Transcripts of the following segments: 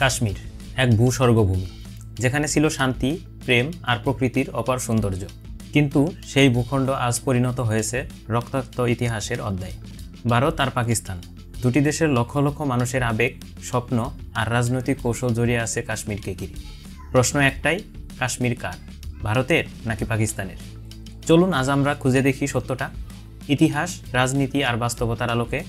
কাশ্মীর এক ভূস্বর্গভূমি, যেখানে ছিল শান্তি, প্রেম আর প্রকৃতির অপার সৌন্দর্য। কিন্তু সেই ভূখণ্ড আজ পরিণত হয়েছে রক্তাক্ত ইতিহাসের অধ্যায়। ভারত আর পাকিস্তান, দুটি দেশের লক্ষ লক্ষ মানুষের আবেগ, স্বপ্ন আর রাজনৈতিক কৌশল জড়িয়ে আছে কাশ্মীরকে ঘিরে। প্রশ্ন একটাই, কাশ্মীর কার, ভারতের নাকি পাকিস্তানের? চলুন আজ আমরা খুঁজে দেখি সত্যটা, ইতিহাস, রাজনীতি আর বাস্তবতার আলোকে।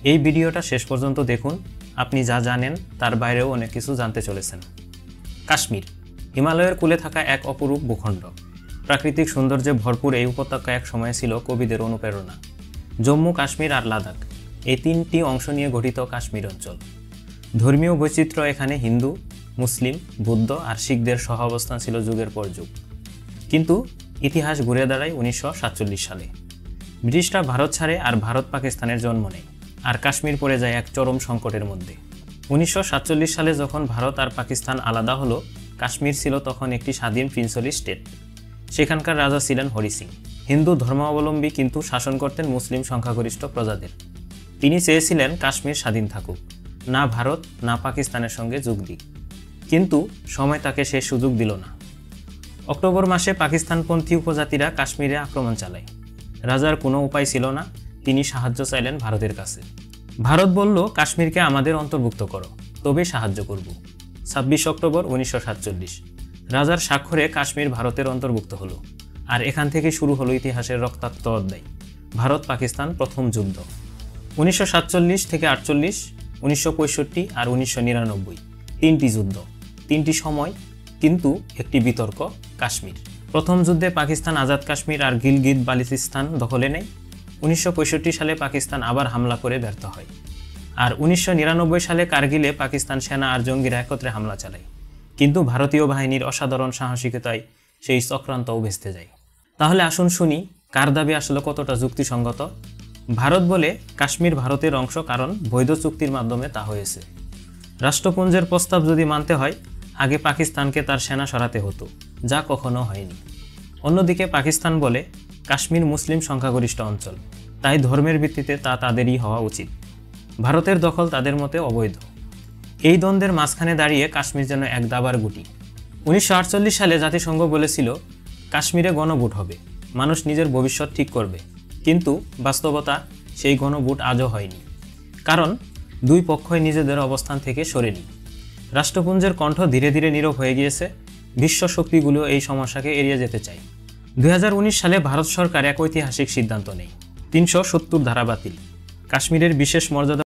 এই ভিডিওটা শেষ পর্যন্ত দেখুন, আপনি যা জানেন তার বাইরেও অনেক কিছু জানতে চলেছেন। কাশ্মীর হিমালয়ের কূলে থাকা এক অপরূপ ভূখণ্ড। প্রাকৃতিক সৌন্দর্যে ভরপুর এই উপত্যকা এক সময় ছিল কবিদের অনুপ্রেরণা। জম্মু, কাশ্মীর আর লাদাখ, এই তিনটি অংশ নিয়ে গঠিত কাশ্মীর অঞ্চল। ধর্মীয় বৈচিত্র্য এখানে হিন্দু, মুসলিম, বৌদ্ধ আর শিখদের সহ অবস্থান ছিল যুগের পর যুগ। কিন্তু ইতিহাস ঘুরে দাঁড়ায় 1947 সালে। ব্রিটিশরা ভারত ছাড়ে আর ভারত পাকিস্তানের জন্ম নেয়, আর কাশ্মীর পড়ে যায় এক চরম সংকটের মধ্যে। 1947 সালে যখন ভারত আর পাকিস্তান আলাদা হলো, কাশ্মীর ছিল তখন একটি স্বাধীন প্রিন্সলি স্টেট। সেখানকার রাজা ছিলেন হরি সিং, হিন্দু ধর্মাবলম্বী, কিন্তু শাসন করতেন মুসলিম সংখ্যাগরিষ্ঠ প্রজাদের। তিনি চেয়েছিলেন কাশ্মীর স্বাধীন থাকুক, না ভারত না পাকিস্তানের সঙ্গে যোগ দিক। কিন্তু সময় তাকে সে সুযোগ দিল না। অক্টোবর মাসে পাকিস্তানপন্থী উপজাতিরা কাশ্মীরে আক্রমণ চালায়। রাজার কোনো উপায় ছিল না, তিনি সাহায্য চাইলেন ভারতের কাছে। ভারত বলল, কাশ্মীরকে আমাদের অন্তর্ভুক্ত করো, তবেই সাহায্য করব। 26 অক্টোবর 1947 রাজার স্বাক্ষরে কাশ্মীর ভারতের অন্তর্ভুক্ত হলো। আর এখান থেকে শুরু হলো ইতিহাসের রক্তাক্ত অধ্যায়, ভারত পাকিস্তান প্রথম যুদ্ধ। 1947 থেকে 48, 1965 আর 1999, তিনটি যুদ্ধ, তিনটি সময়, কিন্তু একটি বিতর্ক, কাশ্মীর। প্রথম যুদ্ধে পাকিস্তান আজাদ কাশ্মীর আর গিলগিত বালতিস্তান দখলে নেয়। 1965 সালে পাকিস্তান আবার হামলা করে ব্যর্থ হয়। আর 1999 সালে কারগিলে পাকিস্তান সেনা আর জঙ্গিরা একত্রে হামলা চালায়। কিন্তু ভারতীয় বাহিনীর অসাধারণ সাহসিকতায় সেই চক্রান্তও ভেস্তে যায়। তাহলে আসুন শুনি, কার দাবি আসলে কতটা যুক্তিসঙ্গত। ভারত বলে, কাশ্মীর ভারতের অংশ, কারণ বৈধ চুক্তির মাধ্যমে তা হয়েছে। রাষ্ট্রপুঞ্জের প্রস্তাব যদি মানতে হয়, আগে পাকিস্তানকে তার সেনা সরাতে হতো, যা কখনো হয়নি। অন্যদিকে পাকিস্তান বলে, কাশ্মীর মুসলিম সংখ্যাগরিষ্ঠ অঞ্চল, তাই ধর্মের ভিত্তিতে তা তাদেরই হওয়া উচিত। ভারতের দখল তাদের মতে অবৈধ। এই দ্বন্দ্বের মাঝখানে দাঁড়িয়ে কাশ্মীর যেন এক দাবার গুটি। 1948 সালে জাতিসংঘ বলেছিল, কাশ্মীরে গণভোট হবে, মানুষ নিজের ভবিষ্যৎ ঠিক করবে। কিন্তু বাস্তবতা, সেই গণভোট আজও হয়নি, কারণ দুই পক্ষই নিজেদের অবস্থান থেকে সরেনি। রাষ্ট্রপুঞ্জের কণ্ঠ ধীরে ধীরে নীরব হয়ে গিয়েছে। বিশ্ব শক্তিগুলো এই সমস্যাকে এড়িয়ে যেতে চায়। 2019 সালে ভারত সরকার এক ঐতিহাসিক সিদ্ধান্ত নেয়, 370 ধারা বাতিল, কাশ্মীরের বিশেষ মর্যাদা